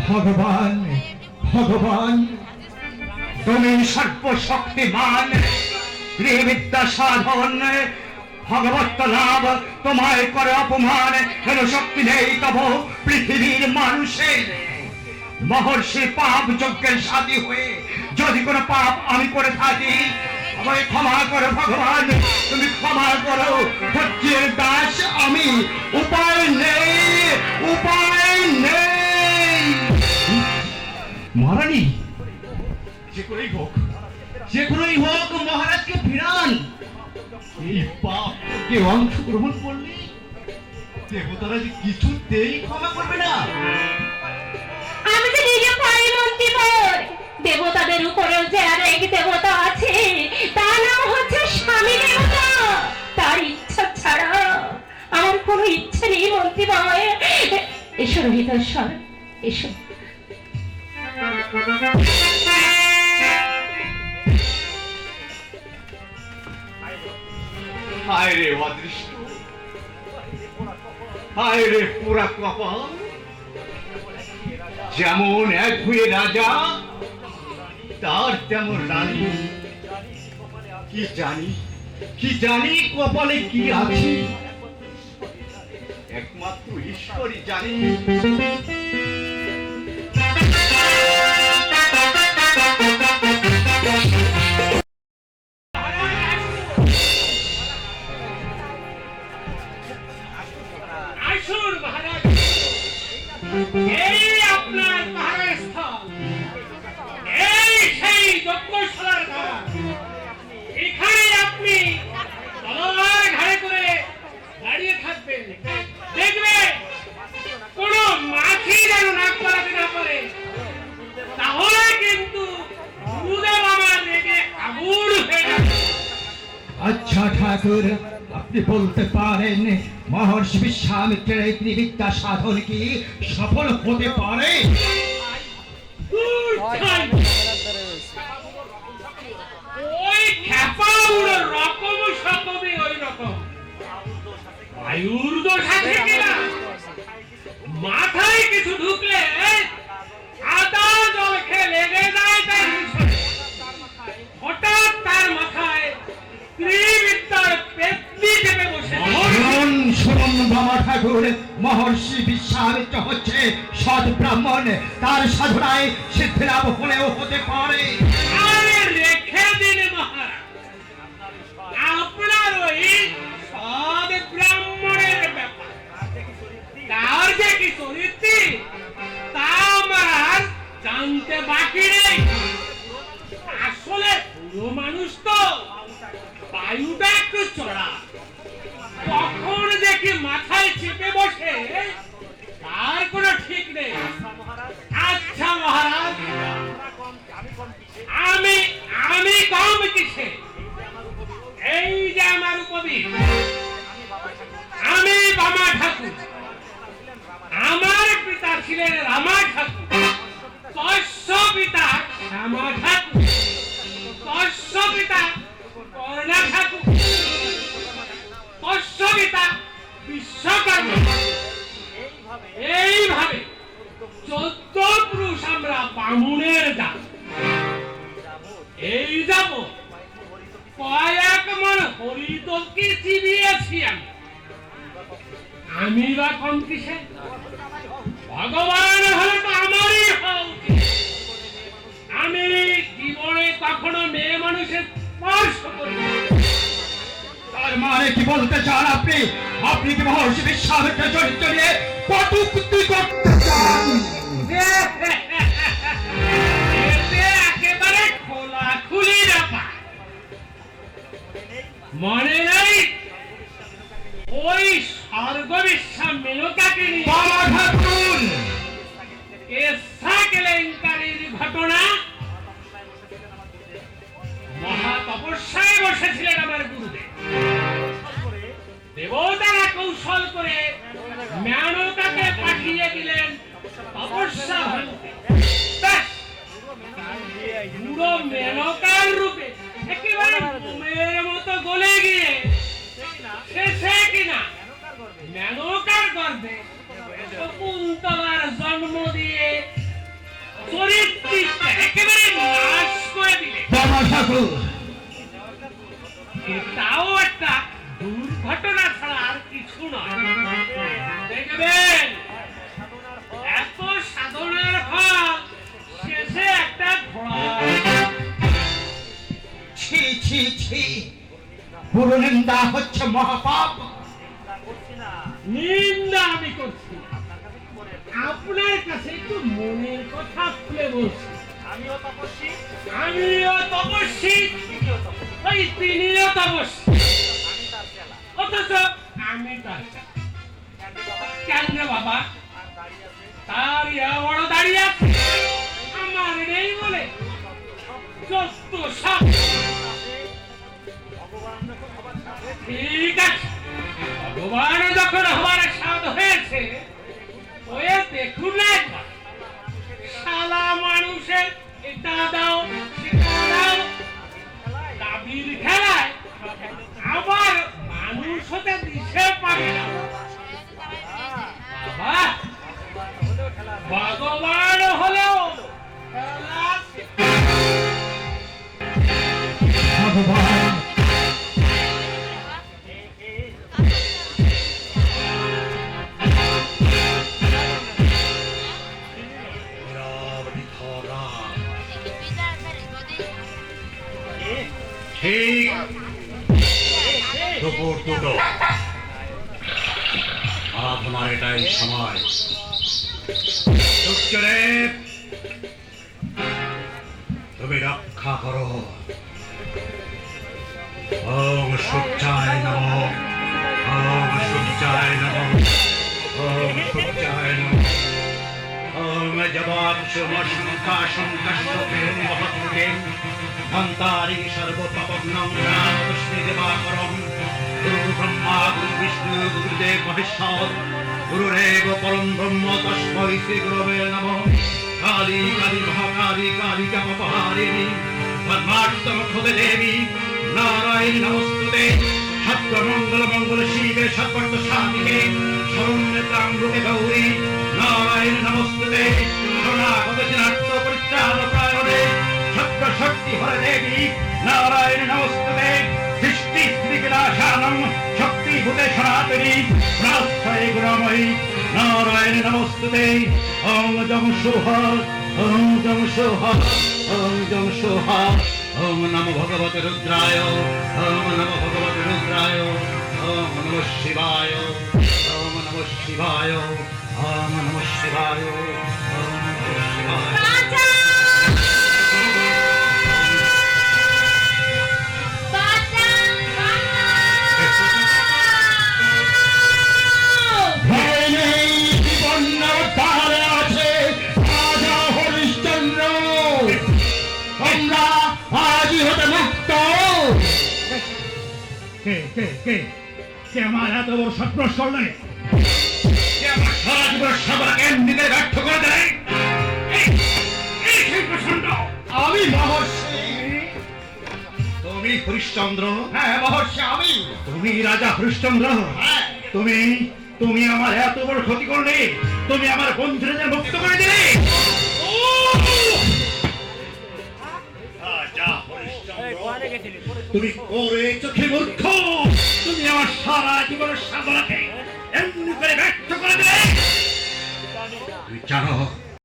ভগবান, ভগবান, তুমি সর্বশক্তিমান, বিদ্যা সাধন, ভগবত লাভ, তোমায় করে অপমান, কেন শক্তি নেই তব পৃথিবীর মানুষের। মহর্ষি পাপ যজ্ঞের সাথী হয়ে যদি কোনো পাপ আমি করে থাকি, আমায় ক্ষমা করো ভগবান, তুমি ক্ষমা করো। ধৈর্যের দাস আমি, উপায় নেই, উপায় নেই। মহারানী, যে করেই হোক, যে করেই হোক মহারাজকে ফিরান। এই পাপকে অংশগ্রহণ করলে দেবতারা যে কিছুতেই ক্ষমা করবে না। আমি তো নিজে পারি মন্ত্রীবর, দেবতাদের উপরেও যে আর এক দেবতা আছে, তার নাম হচ্ছে স্বামী দেবতা। তার ইচ্ছা ছাড়া আমার কোনো ইচ্ছে নেই মন্ত্রীবর। এসো রোহিতেশ্বর, এসো। হায় রে অদৃষ্ট, হায় রে পুরা কপাল। যেমন এক হয়ে রাজা, তার তেমন রানী। কি জানি, কি জানি কপালে কি আছে, একমাত্র ঈশ্বরই জানে। এই আপনার পাহাড়ের স্থল, এই সেই যজ্ঞশালার ঘাট। এখানে আপনি তলোয়ার ঘাড়ে করে দাঁড়িয়ে থাকবেন, দেখবে কোনো মাছি যেন নাক গলাতে না পারে। তাহলে কিন্তু গুরুদেব আমার রেগে আগুন হয়ে যাবে। আচ্ছা ঠাকুর, আপনি বলতে পারেন মহর্ষি বিশ্বামিত্রের এই ত্রিবিদ্যা সাধন কি সফল হতে পারে? ওই খেপা উড়ো রকম সকমই ওই রকম। বায়ুর দোষ আছে কিনা, মাথায় কিছু ঢুকলে আদা জল খেয়ে লেগে যায় তার পিছনে। হঠাৎ তার মাথায় ত্রিবিদ্যার পেত্নি চেপে বসে। শুনুন বাবা ঠাকুর, মহর্ষি বিশ্বামিত্র হচ্ছে সৎ ব্রাহ্মণ, তার সাধনায় সিদ্ধি লাভ হলেও হতে পারে। আরে রেখে দিন মহারাজ, আপনার ওই সৎ ব্রাহ্মণের ব্যাপার, তার যে কি চরিত্র তা আমার জানতে বাকি নেই। আসলে পুরো মানুষ তো, বায়ুটা একটু চড়া, কখন যে কি মাথায় চেপে বসে তার কোনো ঠিক নেই। আচ্ছা মহারাজ, আমি আমি কম কিসে? এই যে আমার উপবীত, আমি বামা ঠাকুর, আমার পিতা ছিলেন রামা ঠাকুর, তস্য পিতা শ্যামা ঠাকুর, তস্য পিতা করুণা ঠাকুর, তস্য পিতা বিশ্বকর্মা। এইভাবে 14 পুরুষ আমরা বামুনের জাত। এই যাব কয়েক মন হরিতকে চিবিয়েছি আমি বা কম কিসে? ভগবান হলে তো আমারই হওয়া উচিত। আমি জীবনে কখনো মেয়ে মানুষের স্পর্শ করি। তার মানে কি বলতে চান আপনি? আপনি কি মহর্ষি বিশ্বামিত্রের চরিত্র নিয়ে কটূক্তি করতে চান? একেবারে খোলাখুলি ব্যাপার। মনে নেই ওই স্বর্গবিশ্বা মেনকাকে নিয়ে বাবা ঠাকুর, কেলেঙ্কারির ঘটনা? মহা তপস্যায় বসেছিলেন আমার গুরুদেব। দেবতারা কৌশল করে মেনকাকে পাঠিয়ে দিলেন তপস্যা ভাঙতে। পুরো মেনকার রূপে একেবারে মোমের মতো গলে গিয়ে শেষে কিনা মেনকার গর্ভে শকুন্তলার জন্ম দিয়ে চরিত্রটা একেবারে নাশ করে দিলে। বাবা ঠাকুর, এটাও একটা দুর্ঘটনা ছাড়া আর কিছু নয়। দেখবেন এত সাধনার ফল শেষে একটা ঘোড়া। ছি ছি ছি, পুরো নিন্দা হচ্ছে মহাপাপ। নিন্দা আমি করছি না। আপনার কাছে একটু মনের কথা খুলে বলছি। আমিও তপস্বী, ওই তিনিও তপস্বী, অথচ আমি তার চেলা। কেন রে বাবা? তার বড় দাঁড়িয়ে আছে, আমার নেই বলে যত সব। ঠিক আছে, ভগবান যখন হবার স্বাদ হয়েছে, ওই দেখুন না একবার। শালা মানুষের এটা দাও সেটা দাও দাবির খেলায় আবার মানুষ হতে দিশে পারে না। বাবা, ভগবান হলেও খেলা ভগবান, ঠিক দুপুর দুটো, আরাধনার এটাই সময়। সূর্যদেব, তুমি রক্ষা করো। ওম সূর্যায় নমঃ, ওম সূর্যায় নমঃ, ওম সূর্যায় নমঃ। ওম জবাংশুমশঙ্কাশঙ্কাশোকেন মহৎকেন অন্তারি সর্বপাপগ্নং রামকৃষ্ণে দেবাকরম। গুরু ব্রহ্মা গুরু বিষ্ণু গুরুদেব মহেশ্বর গুরুরেব পরম ব্রহ্ম তস্मै শ্রী গুরবে নমঃ। কালী কালী মহাকালী কালিকা পাপহারিণী পদ্মার্তমখোদে দেবী নারায়ণী নমস্তুতে। সর্বমঙ্গল মঙ্গল শিবে সর্বার্থ সাধিকে শরণ্যতাং রূপে গৌরী নারায়ণী নমস্তুতে। শরণাগত জনার্থ পরিত্রাণ পরায়ণে সর্বশক্তি হরে দেবী নারায়ণী নমস্তুতে। সৃষ্টি স্থিতি বিনাশানং শক্তিভূতে সনাতনী প্রাশ্রয়ে গুণময়ী নারায়ণী নমস্তুতে। ওম জং সুহ, ওম জং সুহ, ওম জং সুহ। ওম নমো ভগবতে রুদ্রায়, ওম নমো ভগবতে রুদ্রায়, ওম নমঃ শিবায়, ওম নমঃ শিবায়, ওম নমঃ শিবায়, ওম নমঃ শিবায়। বাঁচাও! বাঁচাও! ভয় নেই, জীবনের দ্বারে আছে রাজা হরিশ্চন্দ্র। তোমরা আজই হতে মুক্ত। কে আমার এত বড় সর্বনাশ করলে? কে আমার সারা জীবন সবাইকে নিজের ব্যর্থ করে দেয়? এই সেই প্রচণ্ড। আমি মহর্ষি। তুমি হরিশ্চন্দ্র? হ্যাঁ মহর্ষি আমি। তুমি রাজা হরিশ্চন্দ্র? হ্যাঁ। তুমি তুমি আমার এত বড় ক্ষতি করলে, তুমি আমার বন্ধুদের মুক্ত করে দিলে। রাজা হরিশ্চন্দ্র, তুমি করে চোখে মূর্খ। তুমি আমার সারা জীবনের সাধনাকে এমনি করে ব্যর্থ করে দিলে। তুমি জানো